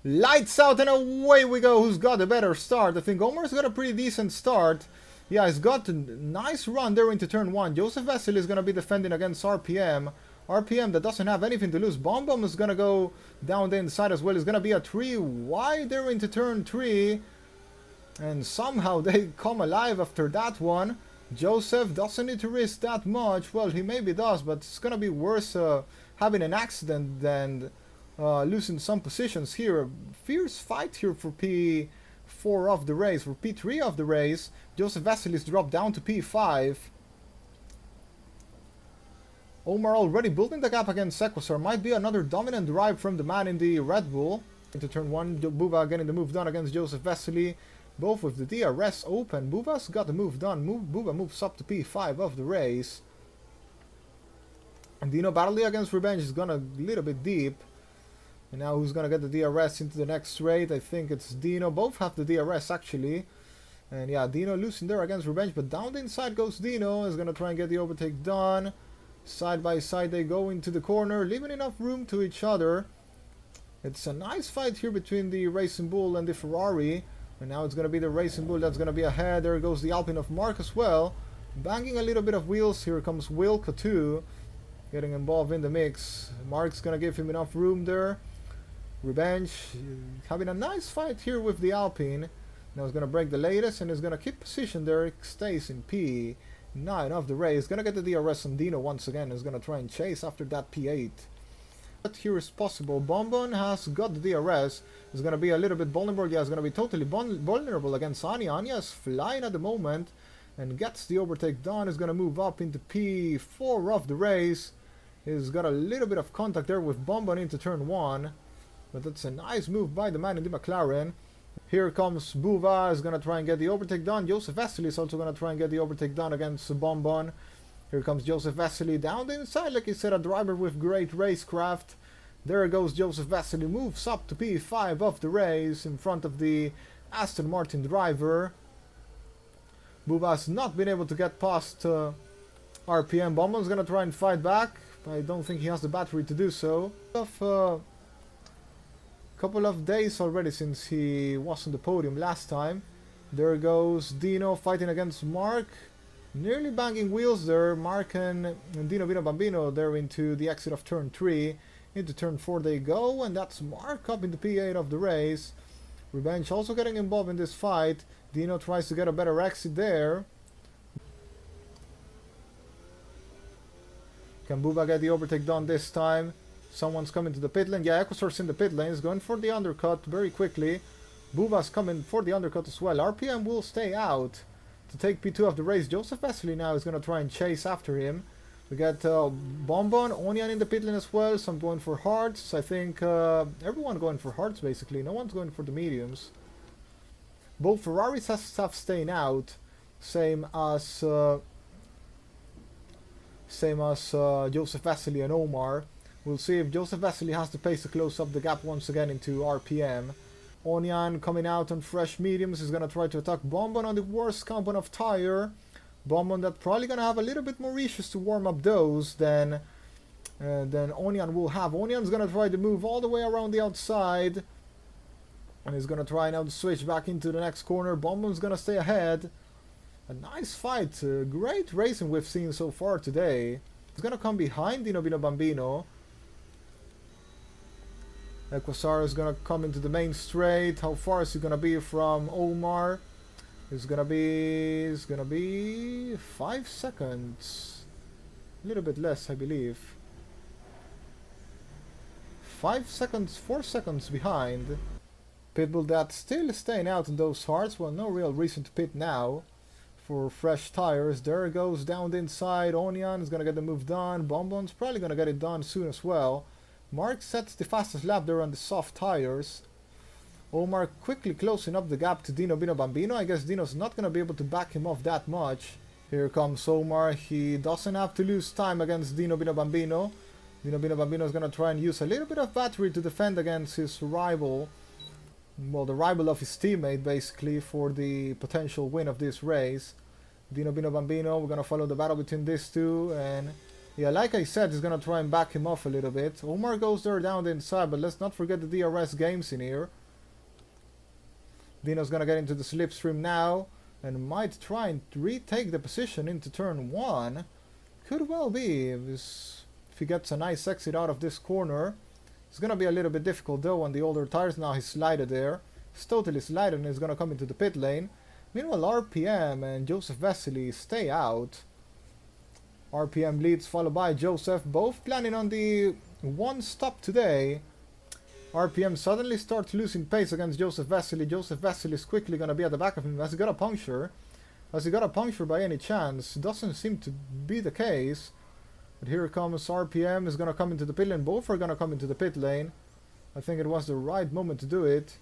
Lights out and away we go. Who's got a better start? I think Omar's got a pretty decent start. Yeah, he's got a nice run there into turn 1. Joseph Vesely is going to be defending against RPM. RPM that doesn't have anything to lose. Bomb Bomb is going to go down the inside as well. It's going to be a 3 wide there into turn 3. And somehow they come alive after that one. Joseph doesn't need to risk that much. Well, he maybe does, but it's going to be worse having an accident than losing some positions here. Fierce fight here for P4 of the race. For P3 of the race, Joseph Vasilis dropped down to P5. Omar already building the gap against Sequosar. Might be another dominant drive from the man in the Red Bull. Into turn 1, Buva getting the move done against Joseph Vesely. Both with the DRS open. Buva's got the move done. Buva moves up to P5 of the race. And Dino battling against Revenge is gonna a little bit deep. And now who's gonna get the DRS into the next straight? I think it's Dino. Both have the DRS actually. And yeah, Dino losing there against Revenge. But down the inside goes Dino. Is gonna try and get the overtake done. Side by side they go into the corner, leaving enough room to each other. It's a nice fight here between the Racing Bull and the Ferrari. And now it's going to be the Racing Bull that's going to be ahead. There goes the Alpine of Mark as well. Banging a little bit of wheels. Here comes Wilka too. Getting involved in the mix. Mark's going to give him enough room there. Revenge having a nice fight here with the Alpine. Now he's going to break the latest and is going to keep position there. Stays in P9 of the race. Going to get the DRS on Dino once again. Is going to try and chase after that P8. But here is possible. Bonbon has got the DRS. Is going to be a little bit vulnerable. Yeah, it's going to be totally vulnerable against Anya. Anya is flying at the moment and gets the overtake done. Is going to move up into P4 of the race. He's got a little bit of contact there with Bonbon into turn 1. But that's a nice move by the man in the McLaren. Here comes Buva. Is going to try and get the overtake done. Joseph Vesely is also going to try and get the overtake done against Bonbon. Here comes Joseph Vesely down the inside, like he said, a driver with great racecraft. There goes Joseph Vesely, moves up to P5 of the race in front of the Aston Martin driver. Buva's not been able to get past RPM. Bonbon's gonna try and fight back. I don't think he has the battery to do so. Couple of days already since he was on the podium last time. There goes Dino fighting against Mark. Nearly banging wheels there. Mark and Dino Bambino there into the exit of turn 3. Into turn 4 they go, and that's Mark up into P8 of the race. Revenge also getting involved in this fight. Dino tries to get a better exit there. Can Buba get the overtake done this time? Someone's coming to the pit lane. Yeah, Equasor's in the pit lane. He's going for the undercut very quickly. Buva's coming for the undercut as well. RPM will stay out to take P2 of the race. Joseph Vesely now is going to try and chase after him. We got Bonbon, Onion in the pit lane as well. Some going for hearts. I think everyone going for hearts basically. No one's going for the mediums. Both Ferraris have staying out. Same as Joseph Vesely and Omar. We'll see if Joseph Vesely has the pace to close up the gap once again into RPM. Onion coming out on fresh mediums is going to try to attack Bonbon on the worst compound of tire. Bonbon that's probably going to have a little bit more issues to warm up those than Onion will have. Onion's going to try to move all the way around the outside. And he's going to try now to switch back into the next corner. Bonbon's going to stay ahead. A nice fight. Great racing we've seen so far today. He's going to come behind Dino Bambino. Equasar is going to come into the main straight. How far is he going to be from Omar? It's going to be 5 seconds. A little bit less, I believe. 5 seconds, 4 seconds behind. Pitbull that's still staying out in those hearts. Well, no real reason to pit now for fresh tires. There it goes down the inside. Onion is going to get the move done. Bonbon's probably going to get it done soon as well. Mark sets the fastest lap there on the soft tires. Omar quickly closing up the gap to Dino Bambino. I guess Dino's not going to be able to back him off that much. Here comes Omar. He doesn't have to lose time against Dino Bambino. Dino Bambino is going to try and use a little bit of battery to defend against his rival. Well, the rival of his teammate basically for the potential win of this race. Dino Bambino, we're going to follow the battle between these two, and Yeah, like I said, he's gonna try and back him off a little bit. Omar goes there down the inside, but let's not forget the DRS games in here. Dino's gonna get into the slipstream now and might try and retake the position into turn 1. Could well be if he gets a nice exit out of this corner. It's gonna be a little bit difficult though on the older tires. Now he's slided there. He's totally slided and he's gonna come into the pit lane. Meanwhile, RPM and Joseph Vesely stay out. RPM leads, followed by Joseph, both planning on the one stop today. RPM suddenly starts losing pace against Joseph Vesely. Joseph Vesely is quickly going to be at the back of him. Has he got a puncture? Has he got a puncture by any chance? Doesn't seem to be the case. But here comes RPM, is going to come into the pit lane. Both are going to come into the pit lane. I think it was the right moment to do it.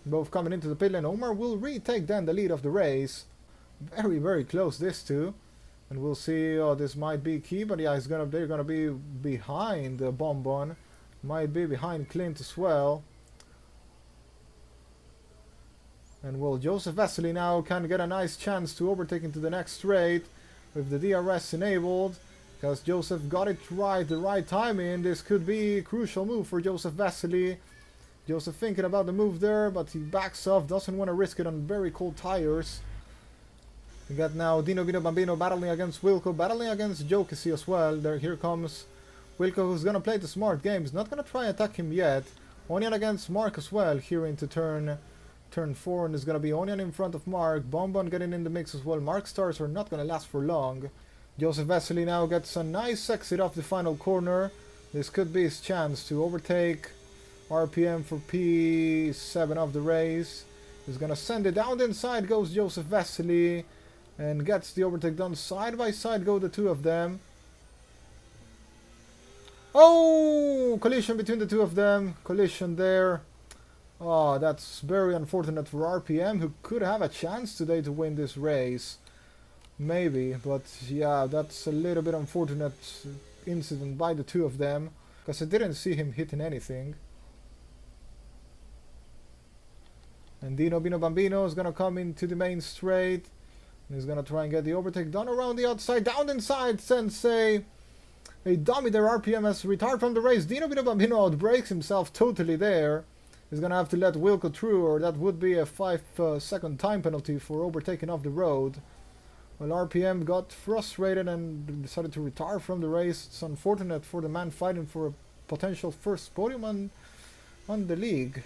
Both coming into the pit lane. Omar will retake then the lead of the race. Very, very close, this two. And we'll see, oh, this might be key, but yeah, they're gonna be behind Bonbon. Might be behind Clint as well. And well, Joseph Vesely now can get a nice chance to overtake into the next straight with the DRS enabled. Because Joseph got it right, the right timing. This could be a crucial move for Joseph Vesely. Joseph thinking about the move there, but he backs off, doesn't want to risk it on very cold tires. We got now Dino Vino Bambino battling against Wilco, battling against Jokisi as well. Here comes Wilco, who's gonna play the smart game. He's not gonna try and attack him yet. Onion against Mark as well, here into turn 4, and there's gonna be Onion in front of Mark. Bonbon getting in the mix as well. Mark's stars are not gonna last for long. Joseph Vesely now gets a nice exit off the final corner. This could be his chance to overtake RPM for P7 of the race. He's gonna send it down the inside, goes Joseph Vesely. And gets the overtake done. Side by side go the two of them. Oh! Collision between the two of them. Collision there. Oh, that's very unfortunate for RPM, who could have a chance today to win this race. Maybe, but yeah, that's a little bit unfortunate incident by the two of them. Because I didn't see him hitting anything. And Dino Bino Bambino is gonna come into the main straight. He's gonna try and get the overtake done around the outside, down inside, Sensei. A dummy there, RPM has retired from the race. Dino Bino Bambino outbreaks himself totally there. He's gonna have to let Wilco through, or that would be a 5-second time penalty for overtaking off the road. Well, RPM got frustrated and decided to retire from the race. It's unfortunate for the man fighting for a potential first podium on the league.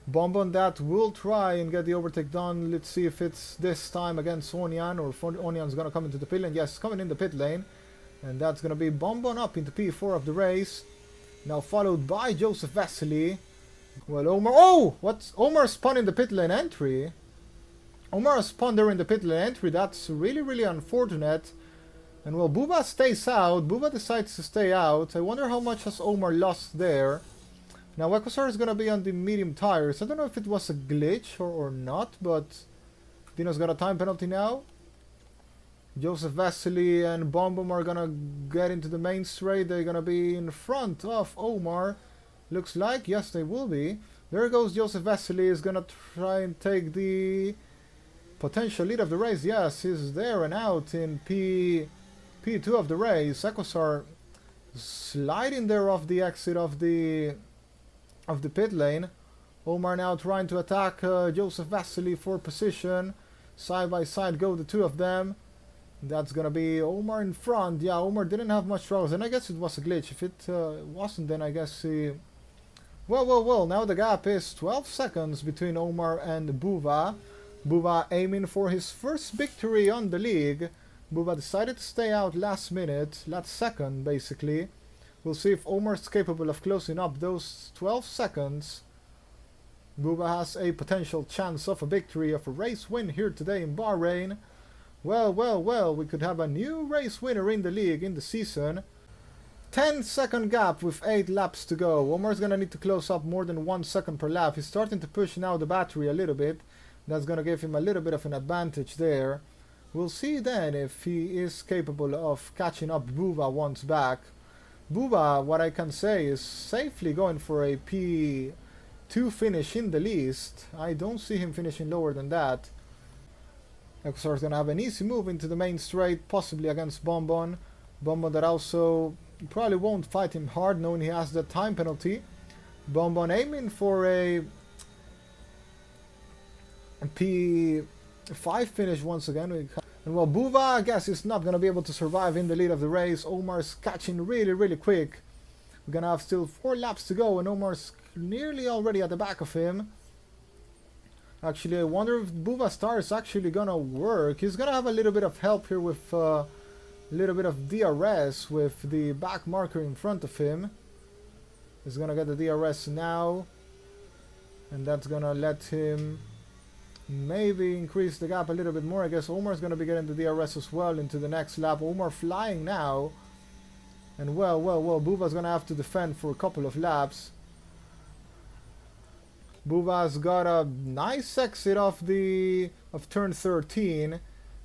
Bonbon that will try and get the overtake done. Let's see if it's this time against Onion, or if Onion's gonna come into the pit lane. Yes, coming in the pit lane. And that's gonna be Bonbon up into P4 of the race. Now followed by Joseph Vesely. Well, Omar... Oh! What's... Omar spun in the pit lane entry. Omar spun there in the pit lane entry. That's really, really unfortunate. And well, Buba stays out. Buba decides to stay out. I wonder how much has Omar lost there. Now, Ekosar is going to be on the medium tires. I don't know if it was a glitch or not, but Dino's got a time penalty now. Joseph Vesely and Bonbon are going to get into the main straight. They're going to be in front of Omar. Looks like, yes, they will be. There goes Joseph Vesely. Is going to try and take the potential lead of the race. Yes, he's there and out in P2 of the race. Ekosar sliding there off the exit of the pit lane. Omar now trying to attack Joseph Vesely for position. Side by side go the two of them. That's gonna be Omar in front. Yeah, Omar didn't have much trouble, and I guess it was a glitch. If it wasn't, then I guess he... Well, now the gap is 12 seconds between Omar and Buva. Buva aiming for his first victory on the league. Buva decided to stay out last minute, last second basically. We'll see if Omar's capable of closing up those 12 seconds. Buba has a potential chance of a victory, of a race win here today in Bahrain. Well, we could have a new race winner in the league, in the season. 10-second gap with 8 laps to go. Omar's gonna need to close up more than 1 second per lap. He's starting to push now the battery a little bit. That's gonna give him a little bit of an advantage there. We'll see then if he is capable of catching up Buba once back. Buba, what I can say, is safely going for a P2 finish in the least. I don't see him finishing lower than that. Equusar is going to have an easy move into the main straight, possibly against Bonbon. Bonbon that also probably won't fight him hard, knowing he has the time penalty. Bonbon aiming for a P5 finish once again. And well, Buva, I guess, is not going to be able to survive in the lead of the race. Omar's catching really quick. We're going to have still 4 laps to go, and Omar's nearly already at the back of him. Actually, I wonder if Buva Star is actually going to work. He's going to have a little bit of help here with a little bit of DRS with the back marker in front of him. He's going to get the DRS now. And that's going to let him maybe increase the gap a little bit more. I guess Omar's going to be getting the DRS as well into the next lap. Omar flying now. And well, Buva's going to have to defend for a couple of laps. Buva's got a nice exit of turn 13.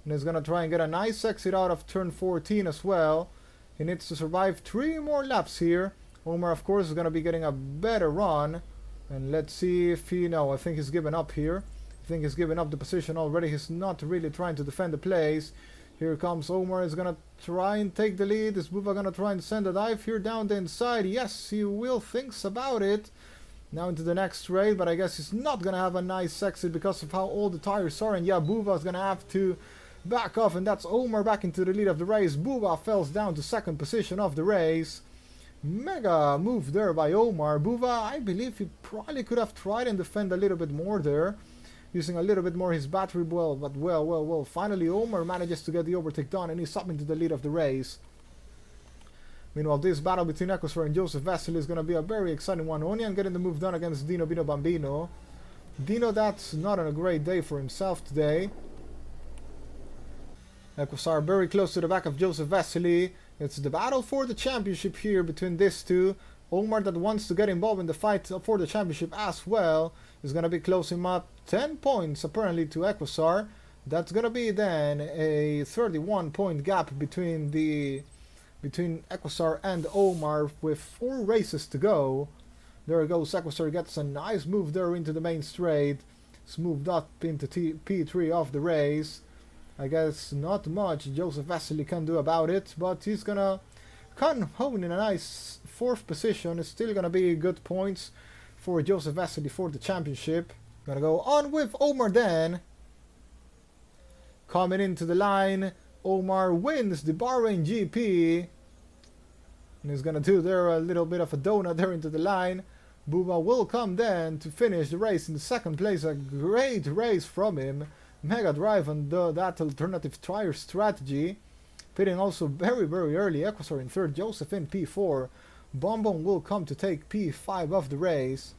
And is going to try and get a nice exit out of turn 14 as well. He needs to survive 3 more laps here. Omar, of course, is going to be getting a better run. And let's see if he... No, I think he's given up here. I think he's given up the position already. He's not really trying to defend the place. Here comes Omar. He's going to try and take the lead. Is Buva going to try and send a dive here down the inside? Yes, he will. Thinks about it. Now into the next straight, but I guess he's not going to have a nice exit because of how old the tires are. And yeah, Buva is going to have to back off, and that's Omar back into the lead of the race. Buva falls down to second position of the race. Mega move there by Omar. Buva, I believe he probably could have tried and defend a little bit more there, using a little bit more his battery. Well, finally Omar manages to get the overtake done, and he's up into the lead of the race. Meanwhile, this battle between Equusar and Joseph Vasily is going to be a very exciting one. Onion getting the move done against Dino Bino Bambino. Dino, that's not a great day for himself today. Equusar very close to the back of Joseph Vasily. It's the battle for the championship here between these two. Omar, that wants to get involved in the fight for the championship as well, is going to be closing up 10 points apparently to Equusar. That's going to be then a 31 point gap between Equusar and Omar with 4 races to go. There goes Equusar, gets a nice move there into the main straight. It's moved up into P3 of the race. I guess not much Joseph Vasily can do about it, but he's gonna come home in a nice 4th position. It's still gonna be good points for Joseph Vasily for the championship. Gonna go on with Omar then. Coming into the line, Omar wins the Bahrain GP. And he's gonna do there a little bit of a donut there into the line. Buva will come then to finish the race in the 2nd place. A great race from him. Mega drive on that alternative tire strategy. Pitting also very early. Equusar in 3rd, Joseph in P4. Bonbon will come to take P5 of the race.